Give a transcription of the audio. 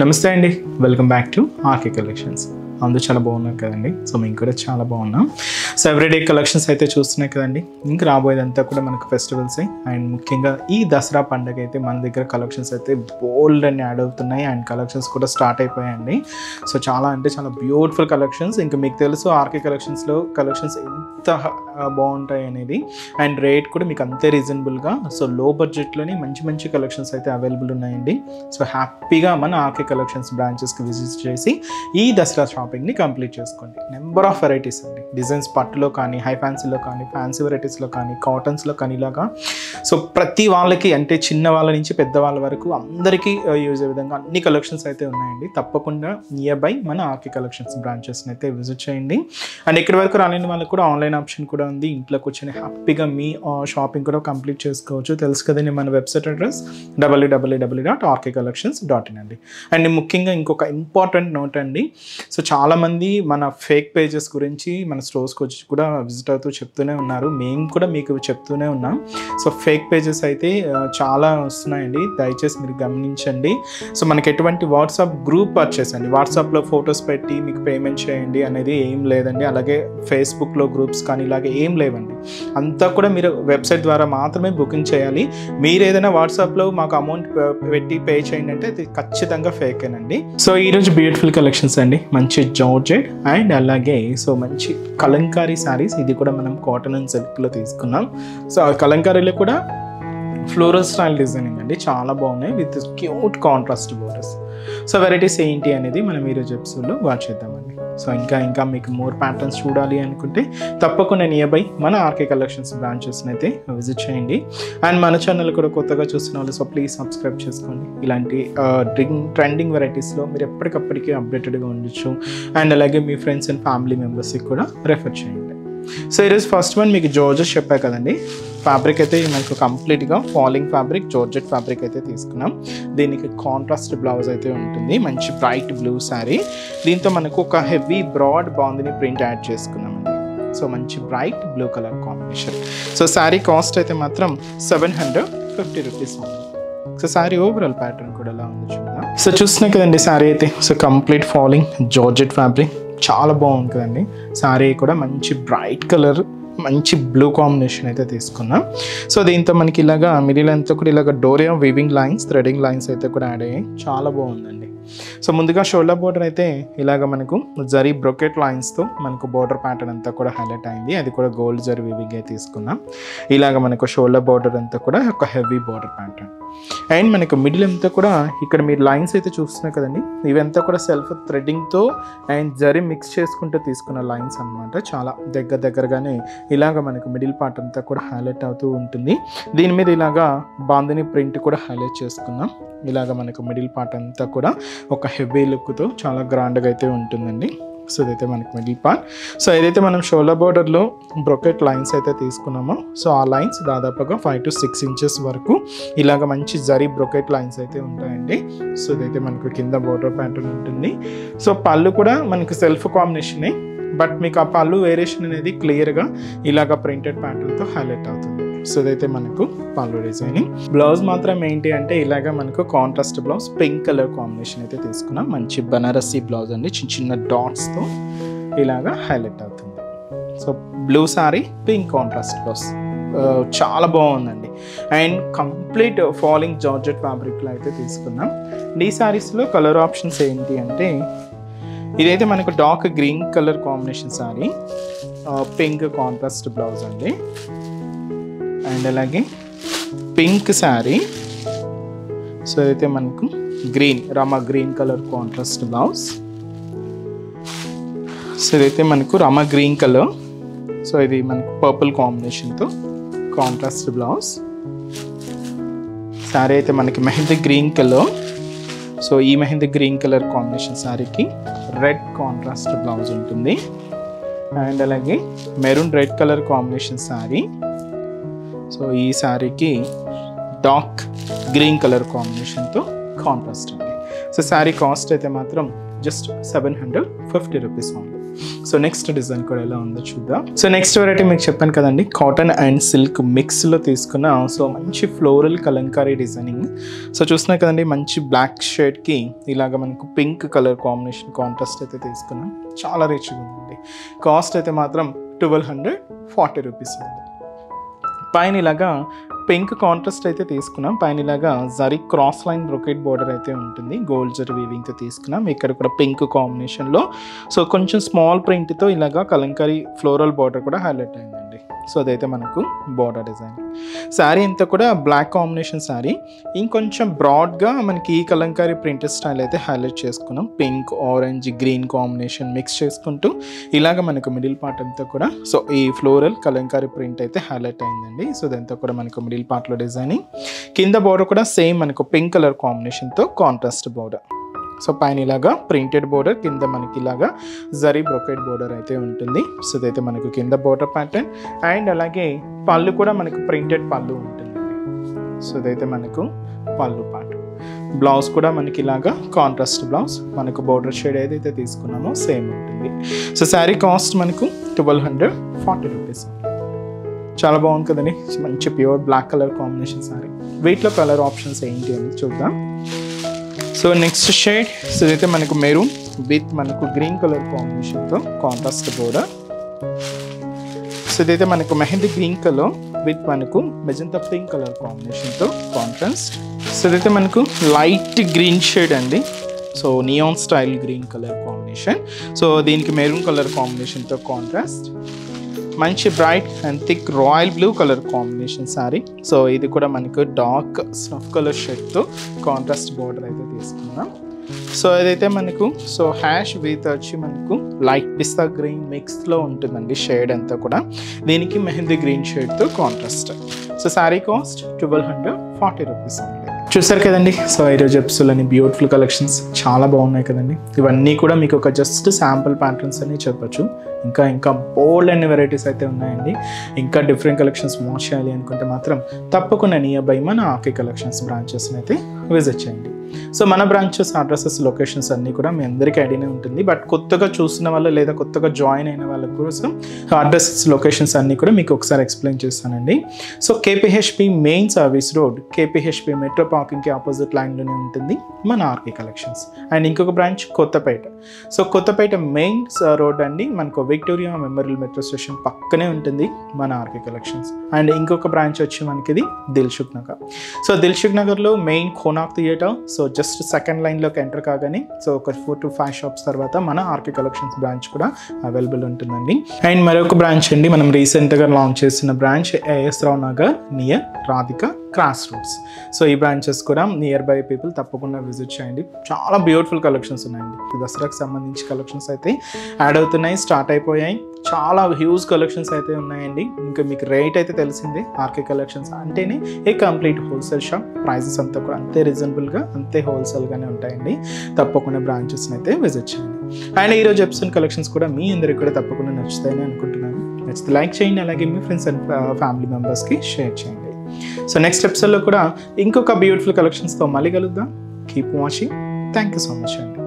నమస్తే అండి, welcome back to RK collections. అందరూ చాలా బాగున్నారు కదండి. సో మేము కూడా చాలా బాగున్నాం. సో ఎవ్రీడే కలెక్షన్స్ అయితే చూస్తున్నాయి కదండి. ఇంకా రాబోయేదంతా కూడా మనకు ఫెస్టివల్స్ అండ్ ముఖ్యంగా ఈ దసరా పండుగ అయితే మన దగ్గర కలెక్షన్స్ అయితే బోల్డ్ అని యాడ్ అవుతున్నాయి అండ్ కలెక్షన్స్ కూడా స్టార్ట్ అయిపోయాయండి. సో చాలా అంటే చాలా బ్యూటిఫుల్ కలెక్షన్స్. ఇంకా మీకు తెలుసు ఆర్కే కలెక్షన్స్లో కలెక్షన్స్ ఎంత బాగుంటాయి అనేది అండ్ రేట్ కూడా మీకు అంతే రీజనబుల్గా. సో లో బడ్జెట్లోని మంచి మంచి కలెక్షన్స్ అయితే అవైలబుల్ ఉన్నాయండి. సో హ్యాపీగా మన ఆర్కే కలెక్షన్స్ బ్రాంచెస్కి విజిట్ చేసి ఈ దసరా షాపింగ్ని కంప్లీట్ చేసుకోండి. నెంబర్ ఆఫ్ వెరైటీస్ అండి, డిజైన్స్ పట్టులో కానీ, హై ఫ్యాన్సీలో కానీ, ఫ్యాన్సీ వెరైటీస్లో కానీ, కాటన్స్లో కానీ ఇలాగా. సో ప్రతి వాళ్ళకి అంటే చిన్న వాళ్ళ నుంచి పెద్ద వాళ్ళ వరకు అందరికీ యూజ్ అయ్యే విధంగా అన్ని కలెక్షన్స్ అయితే ఉన్నాయండి. తప్పకుండా నియర్ బై మన ఆర్కే కలెక్షన్స్ బ్రాంచెస్ని అయితే విజిట్ చేయండి. అండ్ ఇక్కడి వరకు రాలేని వాళ్ళకి కూడా ఆన్లైన్ ఆప్షన్ కూడా ఉంది. ఇంట్లో కూర్చొని హ్యాపీగా మీ షాపింగ్ కూడా కంప్లీట్ చేసుకోవచ్చు. తెలుసు కదండి మన వెబ్సైట్ అడ్రస్ www.rkcollections.in అండి. అండ్ ముఖ్యంగా ఇంకొక ఇంపార్టెంట్ నోట్ అండి. సో చాలామంది మన ఫేక్ పేజెస్ గురించి మన స్టోర్స్కి వచ్చి కూడా విజిట్ అవుతూ చెప్తూనే ఉన్నారు. మేము కూడా మీకు చెప్తూనే ఉన్నాం. సో ఫేక్ పేజెస్ అయితే చాలా వస్తున్నాయండి, దయచేసి మీరు గమనించండి. సో మనకి ఎటువంటి వాట్సాప్ గ్రూప్ పర్చేస్ అండి, వాట్సాప్లో ఫొటోస్ పెట్టి మీకు పేమెంట్ చేయండి అనేది ఏం లేదండి. అలాగే ఫేస్బుక్లో గ్రూప్స్ కానీ ఇలాగే ఏం లేవండి. అంతా కూడా మీరు వెబ్సైట్ ద్వారా మాత్రమే బుకింగ్ చేయాలి. మీరు ఏదైనా వాట్సాప్లో మాకు అమౌంట్ పెట్టి పే చేయండి అంటే అది ఖచ్చితంగా ఫేకేనండి. సో ఈరోజు బ్యూటిఫుల్ కలెక్షన్స్ అండి, మంచి జార్జెట్ అండ్ అలాగే సో మంచి కలంకారీ శారీస్. ఇది కూడా మనం కాటన్ అండ్ సిల్క్లో తీసుకున్నాం. సో ఆ కలంకారీలో కూడా ఫ్లోరల్ స్టైల్ డిజైనింగ్ అండి, చాలా బాగున్నాయి with cute contrast borders. So varieties ఏంటి అనేది మనం ఈరోజు ఎపిసోడ్లో వాచ్ చేద్దామండి. సో ఇంకా మీకు మోర్ ప్యాటర్న్స్ చూడాలి అనుకుంటే తప్పకుండా నియర్ బై మన ఆర్కే కలెక్షన్స్ బ్రాంచెస్ని అయితే విజిట్ చేయండి. అండ్ మన ఛానల్ కూడా కొత్తగా చూస్తున్న వాళ్ళు సో ప్లీజ్ సబ్స్క్రైబ్ చేసుకోండి. ఇలాంటి ట్రెండింగ్ వెరైటీస్లో మీరు ఎప్పటికప్పటికీ అప్డేటెడ్గా ఉండొచ్చు. అండ్ అలాగే మీ ఫ్రెండ్స్ అండ్ ఫ్యామిలీ మెంబర్స్కి కూడా రెఫర్ చేయండి. సో ఈరోజు ఫస్ట్ వన్ మీకు జార్జెట్ చెప్పా కదండి. ఫ్యాబ్రిక్ అయితే మనకు కంప్లీట్గా ఫాలింగ్ ఫ్యాబ్రిక్, జార్జెట్ ఫ్యాబ్రిక్ అయితే తీసుకున్నాం. దీనికి కాంట్రాస్ట్ బ్లౌజ్ అయితే ఉంటుంది, మంచి బ్రైట్ బ్లూ శారీ. దీంతో మనకు ఒక heavy broad bandhani print add చేసుకున్నామండి. సో మంచి bright blue colour combination. So sari cost అయితే మాత్రం 750 రూపీస్ ఉంది. సో శారీ ఓవరాల్ ప్యాటర్న్ కూడా ఎలా ఉంది చూద్దాం. సో చూస్తున్నాయి కదండి శారీ అయితే. So complete falling georgette fabric చాలా బాగుంది కదండి. శారీ కూడా మంచి బ్రైట్ కలర్, మంచి బ్లూ కాంబినేషన్ అయితే తీసుకున్నాం. సో దీంతో మనకి ఇలాగా మిడిల్ అంతా కూడా ఇలాగ doria weaving lines, threading lines అయితే కూడా యాడ్ అయ్యాయి, చాలా బాగుందండి. సో ముందుగా షోల్డర్ బోర్డర్ అయితే ఇలాగ మనకు జరీ బ్రొకెట్ లైన్స్తో మనకు బోర్డర్ ప్యాటర్న్ అంతా కూడా హైలైట్ అయింది. అది కూడా గోల్డ్ జరీ వీవింగ్ అయితే తీసుకున్నాం. ఇలాగ మనకు షోల్డర్ బోర్డర్ అంతా కూడా ఒక హెవీ బోర్డర్ ప్యాటర్న్. అండ్ మనకు మిడిల్ అంతా కూడా ఇక్కడ మీరు లైన్స్ అయితే చూస్తున్నారు కదండి. ఇవంతా కూడా సెల్ఫ్ థ్రెడ్డింగ్తో అండ్ జరీ మిక్స్ చేసుకుంటూ తీసుకున్న లైన్స్ అనమాట. చాలా దగ్గరగానే ఇలాగ మనకు మిడిల్ పార్ట్ అంతా కూడా హైలైట్ అవుతూ ఉంటుంది. దీని మీద ఇలాగా బాందిని ప్రింట్ కూడా హైలైట్ చేసుకున్నాం. ఇలాగ మనకు మిడిల్ పార్ట్ అంతా కూడా ఒక హెవీ లుక్తో చాలా గ్రాండ్గా అయితే ఉంటుందండి. సో ఇదైతే మనకి మిడిల్ పార్ట్. సో ఏదైతే మనం షోల్డర్ బోర్డర్లో బ్రొకెట్ లైన్స్ అయితే తీసుకున్నామో సో ఆ లైన్స్ దాదాపుగా 5 to 6 ఇంచెస్ వరకు ఇలాగ మంచి జరీ బ్రొకెట్ లైన్స్ అయితే ఉంటాయండి. సో ఇదైతే మనకు కింద బోర్డర్ ప్యాటర్న్ ఉంటుంది. సో పళ్ళు కూడా మనకి సెల్ఫ్ కాంబినేషనే, బట్ మీకు ఆ పళ్ళు వేరియేషన్ అనేది క్లియర్గా ఇలాగ ప్రింటెడ్ ప్యాటర్న్తో హైలైట్ అవుతుంది. సో ఇదైతే మనకు పళ్ళు డిజైనింగ్. బ్లౌజ్ మాత్రం ఏంటి అంటే ఇలాగ మనకు contrast blouse, pink colour combination అయితే తీసుకున్నాం. మంచి బనారసీ బ్లౌజ్ అండి, చిన్న డాట్స్తో ఇలాగా హైలైట్ అవుతుంది. So blue sorry, pink contrast blouse చాలా బాగుందండి. అండ్ కంప్లీట్ ఫాలింగ్ జార్జెట్ ఫ్యాబ్రిక్లో అయితే తీసుకున్నాం. ఈ సారీస్లో కలర్ ఆప్షన్స్ ఏంటి అంటే ఇదైతే మనకు dark green colour combination sari, pink contrast blouse అండి. అండ్ అలాగే పింక్ శారీ. సో అయితే మనకు green, Rama green colour contrast blouse. So ఇదైతే మనకు రమా గ్రీన్ కలర్. సో ఇది మనకు పర్పుల్ కాంబినేషన్తో కాంట్రాస్ట్ బ్లౌజ్. శారీ అయితే మనకి మెహందీ గ్రీన్ కలర్. సో ఈ మెహందీ గ్రీన్ కలర్ కాంబినేషన్ శారీకి రెడ్ కాంట్రాస్ట్ బ్లౌజ్ ఉంటుంది. అండ్ అలాగే maroon red colour combination sari. So ఈ శారీకి డార్క్ గ్రీన్ కలర్ కాంబినేషన్తో కాంట్రాస్ట్ అండి. సో శారీ కాస్ట్ అయితే మాత్రం జస్ట్ 750 రూపీస్ ఉంది. సో నెక్స్ట్ డిజైన్ కూడా ఎలా ఉందో చూద్దాం. సో నెక్స్ట్ వెరైటీ మీకు చెప్పాను కదండి, కాటన్ అండ్ సిల్క్ మిక్స్లో తీసుకున్న సో మంచి ఫ్లోరల్ కలంకారీ డిజైనింగ్. సో చూస్తున్నా కదండి, మంచి బ్లాక్ షేడ్కి ఇలాగ మనకు పింక్ కలర్ కాంబినేషన్ కాంట్రాస్ట్ అయితే తీసుకున్నాం. చాలా రిచ్గా ఉందండి. కాస్ట్ అయితే మాత్రం 1240 రూపీస్ ఉంది. పైన ఇలాగా పింక్ కాంట్రాస్ట్ అయితే తీసుకున్నాం. పైన ఇలాగా zari cross line brocade border అయితే ఉంటుంది, గోల్డ్ జరీ వీవింగ్తో తీసుకున్నాం. ఇక్కడ కూడా పింక్ కాంబినేషన్లో సో కొంచెం స్మాల్ ప్రింట్తో ఇలాగా కలంకారీ ఫ్లోరల్ బార్డర్ కూడా హైలైట్ అయిందండి. సో అదైతే మనకు బార్డర్ డిజైన్. శారీ అంతా కూడా బ్లాక్ కాంబినేషన్ శారీ. ఇంకొంచెం బ్రాడ్గా మనకి ఈ కలంకారీ ప్రింటెడ్ స్టైల్ అయితే హైలైట్ చేసుకున్నాం. Pink, orange, green combination mix చేసుకుంటూ ఇలాగ మనకు మిడిల్ పార్ట్ అంతా కూడా సో ఈ ఫ్లోరల్ కలంకారీ ప్రింట్ అయితే హైలైట్ అయిందండి. సో ఇదంతా కూడా మనకు మిడిల్ పార్ట్లో డిజైనింగ్. కింద బార్డర్ కూడా సేమ్ మనకు పింక్ కలర్ కాంబినేషన్తో కాంట్రాస్ట్ బార్డర్. సో పైన ఇలాగా ప్రింటెడ్ బోర్డర్, కింద మనకి ఇలాగా జరీ బ్రొకెట్ బోర్డర్ అయితే ఉంటుంది. సో ఇదైతే మనకు కింద బోర్డర్ ప్యాటర్న్. అండ్ అలాగే పళ్ళు కూడా మనకు ప్రింటెడ్ పళ్ళు ఉంటుందండి. సో ఇదైతే మనకు పళ్ళు పార్ట్. బ్లౌజ్ కూడా మనకి ఇలాగా కాంట్రాస్ట్ బ్లౌజ్, మనకు బోర్డర్ షేడ్ ఏదైతే తీసుకున్నామో సేమ్ ఉంటుంది. సో శారీ కాస్ట్ మనకు 1240 రూపీస్. చాలా బాగుంది కదండి, మంచి pure black colour combination sari. వీటిలో కలర్ ఆప్షన్స్ ఏంటి అని చూద్దాం. సో నెక్స్ట్ షేడ్, సో ఇదైతే మనకు మెరూన్ విత్ మనకు గ్రీన్ కలర్ కాంబినేషన్తో కాంట్రాస్ట్ బోర్డర్. సో ఇదైతే మనకు మెహందీ గ్రీన్ కలర్ విత్ మనకు మెజంతా పింక్ కలర్ కాంబినేషన్తో కాంట్రాస్ట్. సో ఇదైతే మనకు లైట్ గ్రీన్ షేడ్ అండి. So neon style green colour combination. So దీనికి మెరూన్ కలర్ కాంబినేషన్తో కాంట్రాస్ట్. మంచి bright and thick royal blue colour combination sari. So ఇది కూడా మనకు డార్క్ స్నఫ్ కలర్ షేడ్తో కాంట్రాస్ట్ బార్డర్ అయితే తీసుకున్నాం. సో ఇదైతే మనకు సో హ్యాష్ విత్ వచ్చి మనకు లైట్ పిస్తా గ్రీన్ మిక్స్లో ఉంటుందండి షేడ్ అంతా కూడా. దీనికి మెహందీ గ్రీన్ షేడ్తో contrast. So sari cost 1240 rupees ఉంది. చూసారు కదండి, సో ఈరోజు ఎపిసోడ్లోని బ్యూటిఫుల్ కలెక్షన్స్ చాలా బాగున్నాయి కదండి. ఇవన్నీ కూడా మీకు ఒక జస్ట్ శాంపుల్ ప్యాటర్న్స్ అని చెప్పచ్చు. ఇంకా బోల్డ్ అన్ని వెరైటీస్ అయితే ఉన్నాయండి. ఇంకా డిఫరెంట్ కలెక్షన్స్ వాచ్ చేయాలి అనుకుంటే మాత్రం తప్పకుండా నియర్ బై మన ఆర్కే కలెక్షన్స్ బ్రాంచెస్ని అయితే విజిట్ చేయండి. సో మన బ్రాంచెస్ అడ్రసెస్ లొకేషన్స్ అన్నీ కూడా మీ అందరికీ ఐడియానే ఉంటుంది. బట్ కొత్తగా చూసిన వాళ్ళు లేదా కొత్తగా జాయిన్ అయిన వాళ్ళ కోసం అడ్రసెస్ లొకేషన్స్ అన్నీ కూడా మీకు ఒకసారి ఎక్స్ప్లెయిన్ చేస్తానండి. So KPHB main service road, KPHB metro పార్కింగ్కి ఆపోజిట్ లైన్లోనే ఉంటుంది మన ఆర్కే కలెక్షన్స్. అండ్ ఇంకొక branch Kothapet. So Kothapet main road అండి, మనకు విక్టోరియా మెమోరియల్ మెట్రో స్టేషన్ పక్కనే ఉంటుంది మన ఆర్కే కలెక్షన్స్. అండ్ ఇంకొక బ్రాంచ్ వచ్చి మనకి ఇది దిల్సుఖ్ నగర్. సో దిల్సుఖ్ నగర్లో main Konark theatre. So just second లైన్లోకి ఎంటర్ కాగానే సో ఒక 4 to 5 షాప్స్ తర్వాత మన ఆర్కే కలెక్షన్స్ బ్రాంచ్ కూడా అవైలబుల్ ఉంటుందండి. అండ్ మరొక బ్రాంచ్ అండి, మనం రీసెంట్గా లాంచ్ చేసిన branch AS Rao Nagar near Radhika cross roads. So ఈ బ్రాంచెస్ కూడా నియర్ బై పీపుల్ తప్పకుండా విజిట్ చేయండి. చాలా బ్యూటిఫుల్ కలెక్షన్స్ ఉన్నాయండి. దసరాకి సంబంధించి కలెక్షన్స్ అయితే యాడ్ అవుతున్నాయి, స్టార్ట్ అయిపోయాయి. చాలా హ్యూజ్ కలెక్షన్స్ అయితే ఉన్నాయండి. ఇంకా మీకు రేట్ అయితే తెలిసిందే, ఆర్కే కలెక్షన్స్ అంటేనే a complete wholesale shop. Prices అంతా కూడా అంతే రీజనబుల్గా అంతే హోల్సేల్గానే ఉంటాయండి. తప్పకుండా బ్రాంచెస్ని అయితే విజిట్ చేయండి. అండ్ ఈరోజు ఎపిసోడ్ కలెక్షన్స్ కూడా మీ అందరికీ కూడా తప్పకుండా నచ్చుతాయని అనుకుంటున్నాను. నచ్చితే లైక్ చేయండి, అలాగే మీ ఫ్రెండ్స్ అండ్ ఫ్యామిలీ మెంబర్స్కి షేర్ చేయండి. సో నెక్స్ట్ ఎపిసోడ్లో కూడా ఇంకొక బ్యూటిఫుల్ కలెక్షన్స్తో మళ్ళీ కలుద్దాం. Keep watching. Thank you so much అండి.